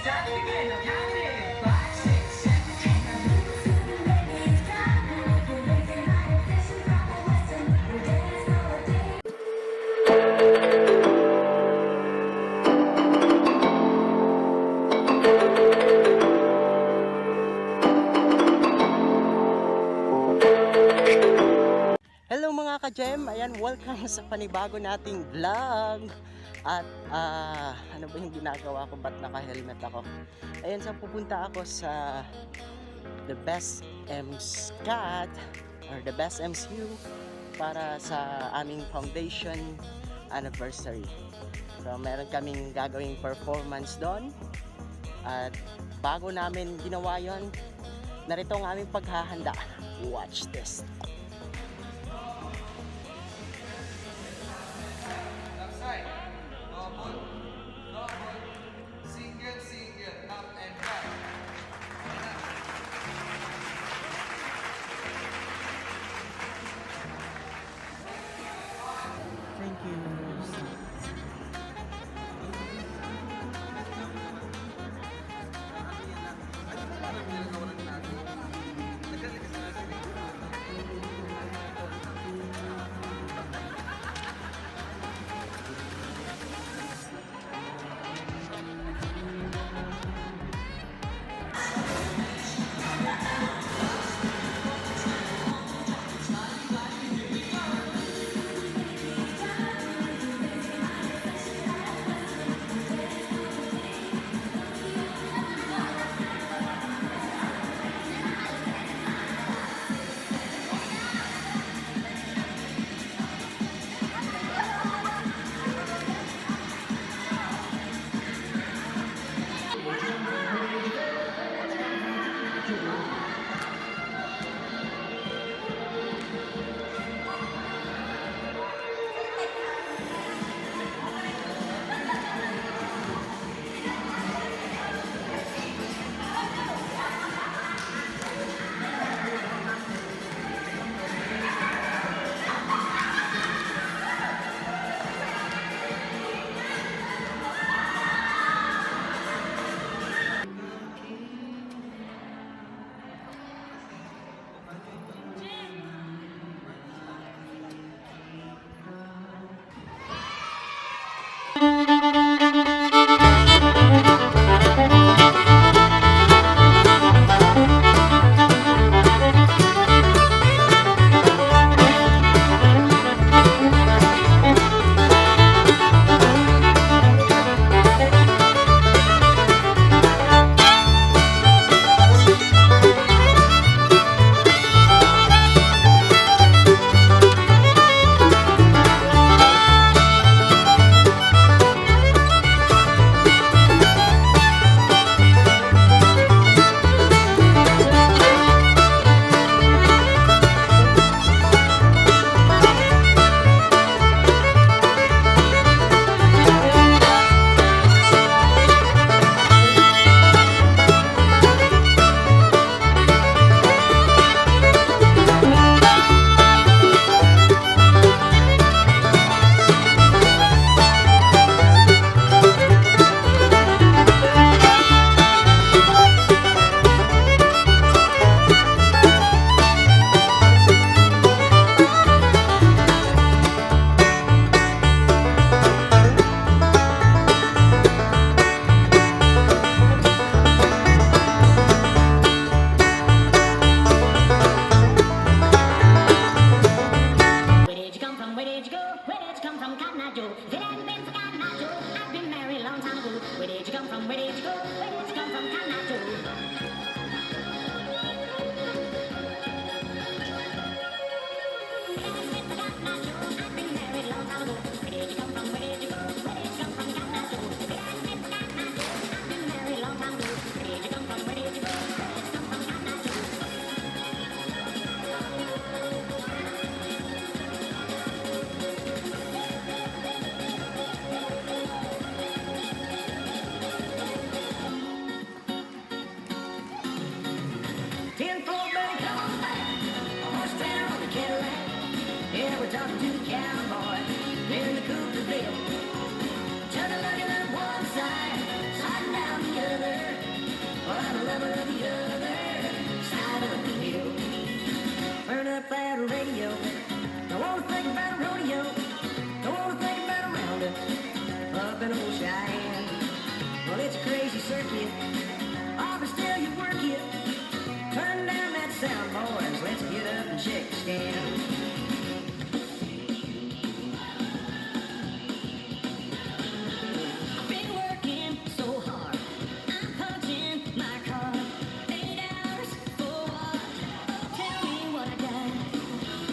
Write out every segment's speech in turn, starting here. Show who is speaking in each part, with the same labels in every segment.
Speaker 1: Hello mga ka-gem, ayan, welcome sa panibago nating vlog. At ano ba yung ginagawa ko, ba't naka-helmet ako? Ayan, so pupunta ako sa The Best MSCAT or The Best MCU para sa aming foundation anniversary. So meron kaming gagawing performance doon. At bago namin ginawa yon, narito ang aming paghahanda. Watch this. Thank you.
Speaker 2: Took a look at one side, sliding down the other. it's a crazy circuit. Oh, but still you work it. Turn down that sound, boys. Let's get up and check the scale. I've been working so hard. I'm punching my card. 8 hours for what? Tell me what I got.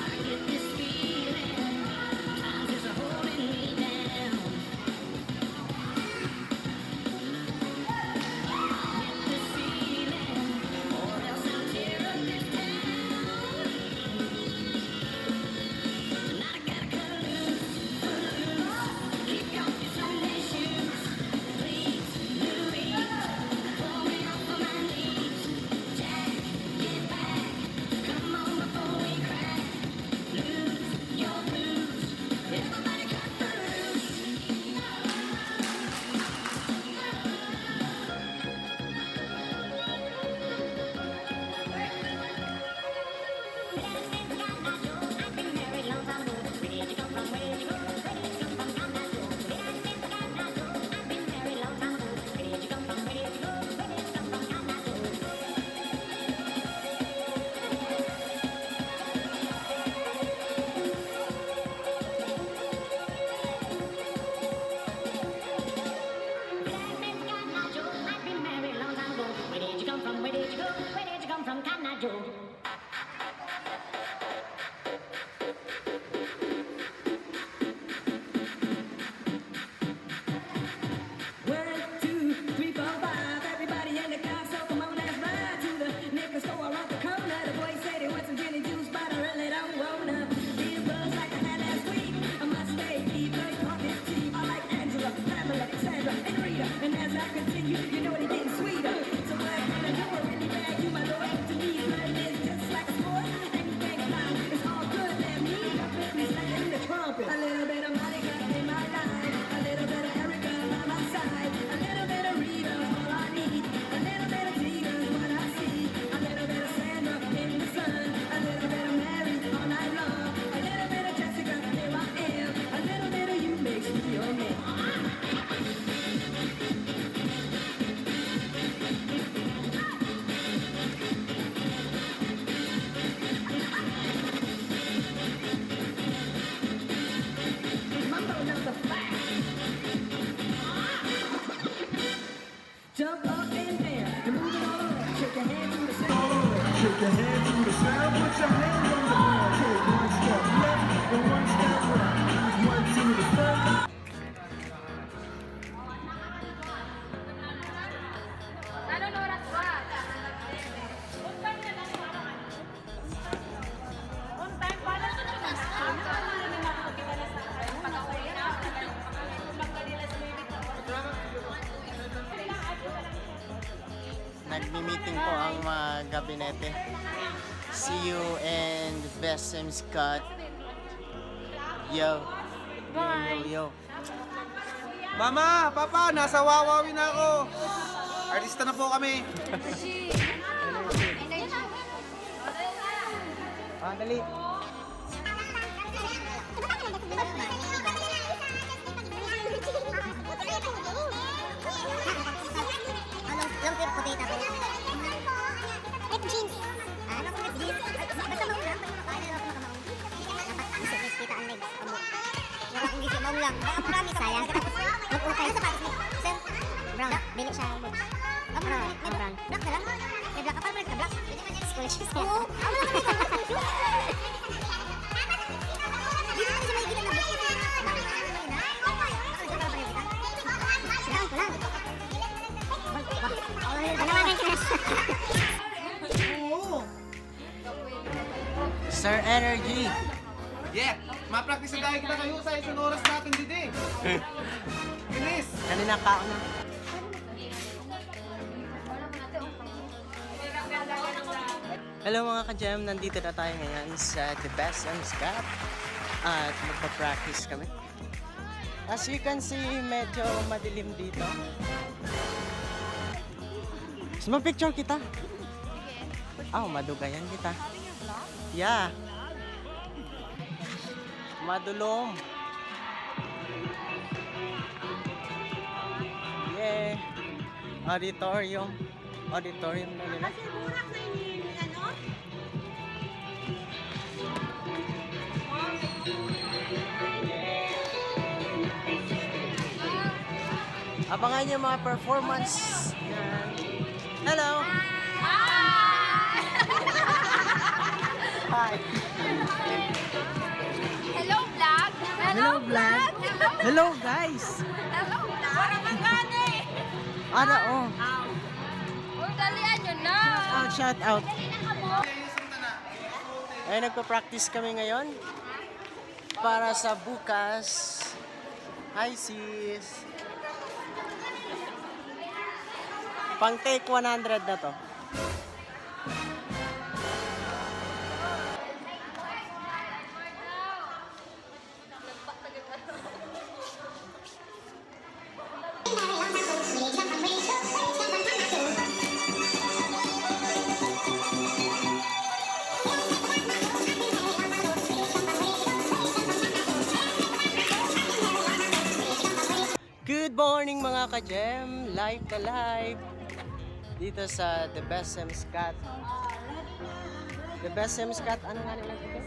Speaker 2: I get this feeling. Times is holding me down. This feeling, or else I'll tear up this town. Tonight I gotta cut loose. Keep your isolations. Please, Louise, pull me off of my knees. Jack, get back. Come on before we crack. Lose your blues. Everybody cut loose. I've been married long time ago. Where did you come from? Where did you go? Where did you come from? I'm not sure. I've been married long time ago. Where did you come from? Where did you go? Where did you come from? I'm not sure. I've been married long time ago. Where did you come from? Where did you go? Where did you come from? Cotton Eye Joe. One, two, three, four, five. Everybody in the car, so come on, let's ride to the liquor store around the corner. The boy said he wants some gin and juice, but I really don't wanna be a buzz like I had last week. I must stay deep, like pocket tea. I like Angela, Pamela, Sandra, and Rita. And as I continue, you know it getting sweeter. So what can I do? I really bag you, my lord. To me, blood is just like a sport. Anything fine, it's all good. Let me jump in, me sliding the trumpet. A little bit of Monica in my life, a little bit of Erica by my side, a little bit of Rita, all I need, a little bit of Tina, what I see, a little bit of Sandra in the sun, a little bit of Mary all night long, a little bit of Jessica, here I am, a little bit of you makes me your man. Mambo number 5. Jump up and down and move it all around. Shake your hand to the sound.
Speaker 3: Shake your hand to the sound, put your hands on the ground. Take one step left and one step right. One to the front.
Speaker 4: Anong oras ba? On time na lang para on time para sa mga kita na sa pag-away na magkanila sa limit na
Speaker 1: Nagmi-meeting po ang mga gabinete. See you and best Sam Scott. Yo. Yo, yo.
Speaker 5: Mama, Papa, nasa Wawawi na ako. Artista na po kami.
Speaker 1: Ah, dali.
Speaker 6: Long trip potato ko. Red jeans. Ano ko red jeans? Basta maong lang. Dapat kita ang legs. Wala kong gising. Maong lang. Marami sayang. Mag-ukay. Ano sapatos mo? Sir? Brown. Bili siya. Ano? Brown. Black na lang? May black ka pa. May black. School shoes. Oo. Wala ka may black. Dito naman siya may gila na book. Sinaon ko lang.
Speaker 1: Sir Energy.
Speaker 5: Yeah, ma-practice na tayo kita kayo sa isang oras natin dito eh. Bilis!
Speaker 1: Kanina kaon na. Hello mga ka-gem, nandito na tayo ngayon sa The Best and Scott at magpa-practice kami. As you can see, medyo madilim dito. Gusto mo picture kita? Madugayan kita. Yeah. Madulom. Yeah. Auditorium. Auditorium na nila.
Speaker 4: Kasi burak na yun ano?
Speaker 1: Abangan niyo mga performance. Yan. Hello! Hi!
Speaker 4: Hello, vlog!
Speaker 1: Hello, vlog! Hello, guys!
Speaker 4: Hello, vlog! Parang magani!
Speaker 1: Ano, oh.
Speaker 4: Uy, dalian yun na!
Speaker 1: Shout out. Ay, nagpa-practice kami ngayon para sa bukas. Hi, sis. Pang take 100 na to. Good morning mga ka-gem! Live na live dito sa The Best Scott. The Best Scott, ano nga nila dito?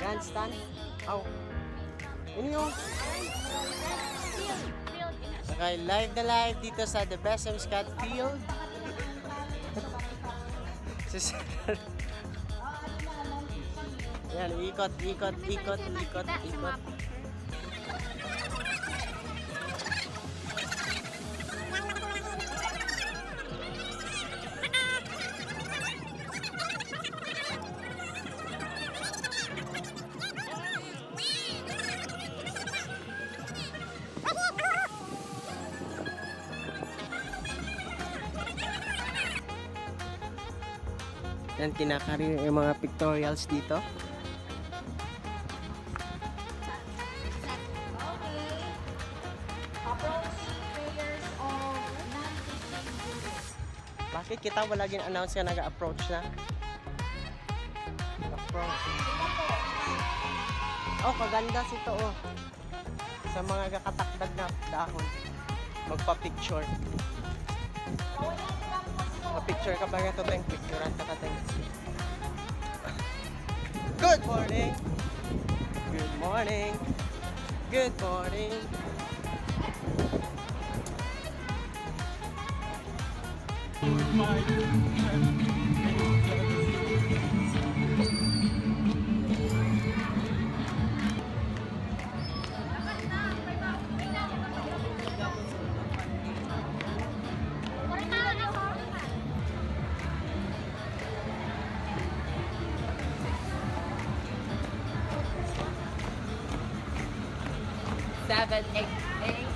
Speaker 1: Grandstand? Oh. Ano yun? Okay, live na live dito sa The Best Scott Field. Yan, ikot. Yan, kinakari yung mga pictorials dito. Bakit kita wala gin-announce ka nag-approach na? Approach. Oh, kaganda sito oh. Sa mga kakatakdag na dahon. Magpa-picture. Picture ka ba nga ito tayong picturean ka tayong. Good morning! Good morning! Good morning!
Speaker 4: Seven, eight, eight.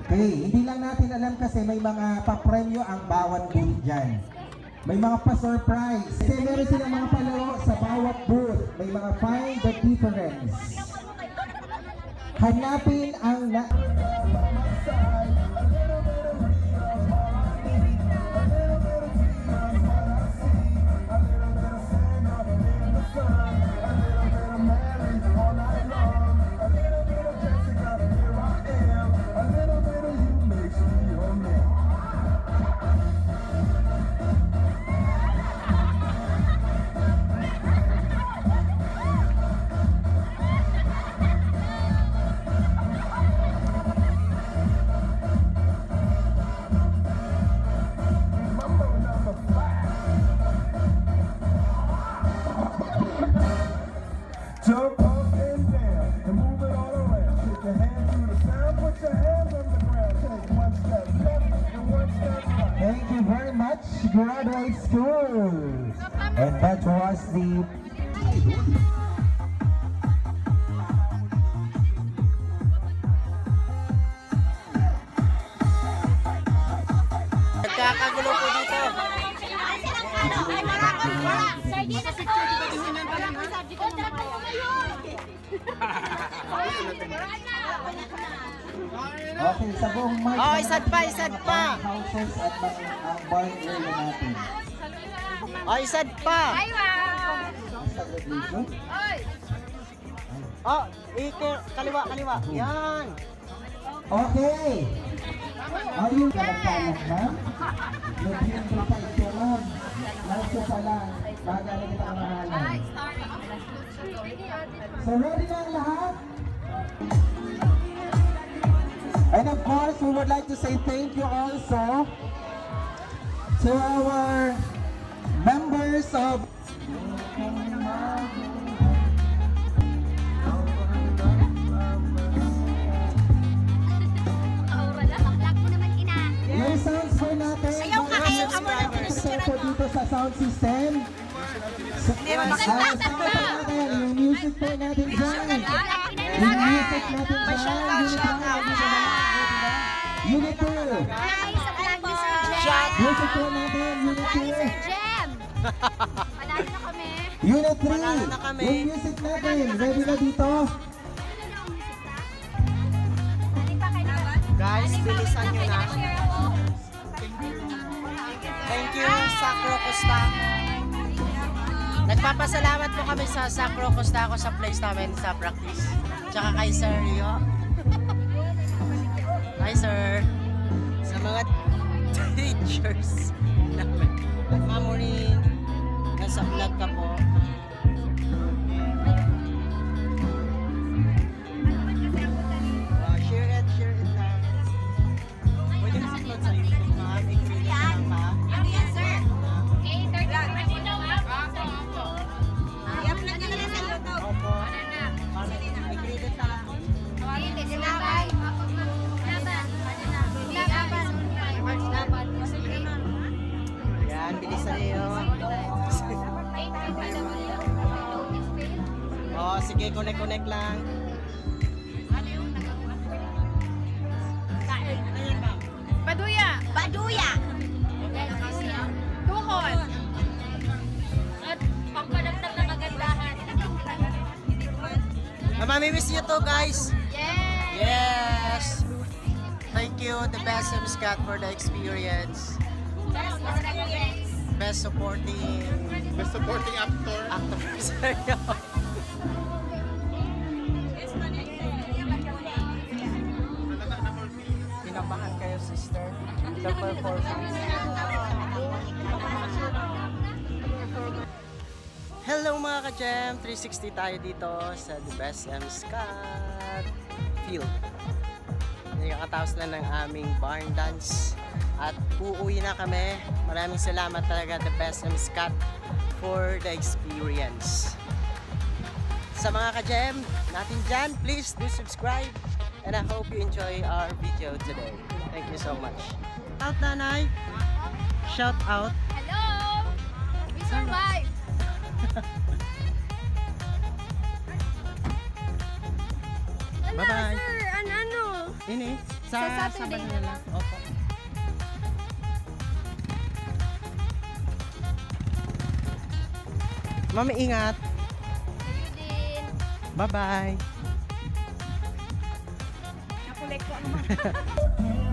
Speaker 7: Okay, hindi lang natin alam kasi may mga papremyo ang bawat booth dyan. May mga pa-surprise. Kasi meron silang mga palaro sa bawat booth. May mga find the difference. Hanapin ang
Speaker 3: A little bit of you makes me
Speaker 7: Dutch Graduate School. And that was the
Speaker 1: Nagkakagulo po dito.
Speaker 7: Okay, sa buong March.
Speaker 1: Oh, isad pa, isad pa.
Speaker 7: Houses at ang barn area natin.
Speaker 1: Oh, isad pa.
Speaker 7: Celebration.
Speaker 1: Oh, kaliwa, kaliwa. Yan.
Speaker 7: Okay. Ayun, kalagkalag na. Nobyembre pa ito, ma'am. Marso pa lang. Bagay kita ang mahalan. So, ready na ang lahat? And of course, we would like to say thank you also to our members of yung sounds po natin.
Speaker 6: Sayaw ka, kayo, amo na.
Speaker 7: Po dito sa sound system. Sound po natin. Yung music po natin dyan. Yung music natin dyan. Unit 2.
Speaker 6: Guys, ang lagi Sir Jem.
Speaker 7: Music po natin. Unit
Speaker 6: Lagi
Speaker 7: 2.
Speaker 6: Sir Jem. Panalo na kami.
Speaker 7: Unit 3.
Speaker 1: Panalo na kami.
Speaker 7: Yung music natin. Ready na dito.
Speaker 1: Guys, bilisan nyo na.
Speaker 6: Share ako.
Speaker 1: Thank you, Sacro Costa. Nagpapasalamat po kami sa Sacro Costa sa place namin sa practice. Tsaka kay Sir Rio. Hi, Sir. Sa mga teachers namin. Mamorin, nasa vlog ka po. Share it lang. Pwede ka upload sa YouTube, ma'am. I-create lang, ha?
Speaker 6: Yes, sir. Okay, third lang.
Speaker 1: Opo. I-create lang. Yan, bilisan niyo. Oh, sige, connect lang.
Speaker 4: Paduya.
Speaker 6: Baduya.
Speaker 4: Tuhod. At pangpadagdag na kagandahan.
Speaker 1: Mamimiss niyo to, guys.
Speaker 4: Yes.
Speaker 1: Yes. Thank you, the best of Scott, for the experience. Best supporting
Speaker 5: actor.
Speaker 1: actor. Kinabahan kayo, sister, sa performance. Hello mga ka-Gem! 360 tayo dito sa The Best M. Scott Field. Nakakataos na ng aming barn dance at uuwi na kami. Maraming salamat talaga The Best M. Scott for the experience. Sa mga ka-Gem natin dyan, please do subscribe and I hope you enjoy our video today. Thank you so much. Out, Nanay! Shout out!
Speaker 4: Hello. We survived.
Speaker 1: Bye-bye!
Speaker 4: Sir, ano?
Speaker 1: Ini,
Speaker 4: Sa Saturday
Speaker 1: Sabado
Speaker 4: na lang.
Speaker 1: Opo. Mami, ingat.
Speaker 4: Kayo din.
Speaker 1: Bye-bye.
Speaker 4: Nakulek ko ang mga.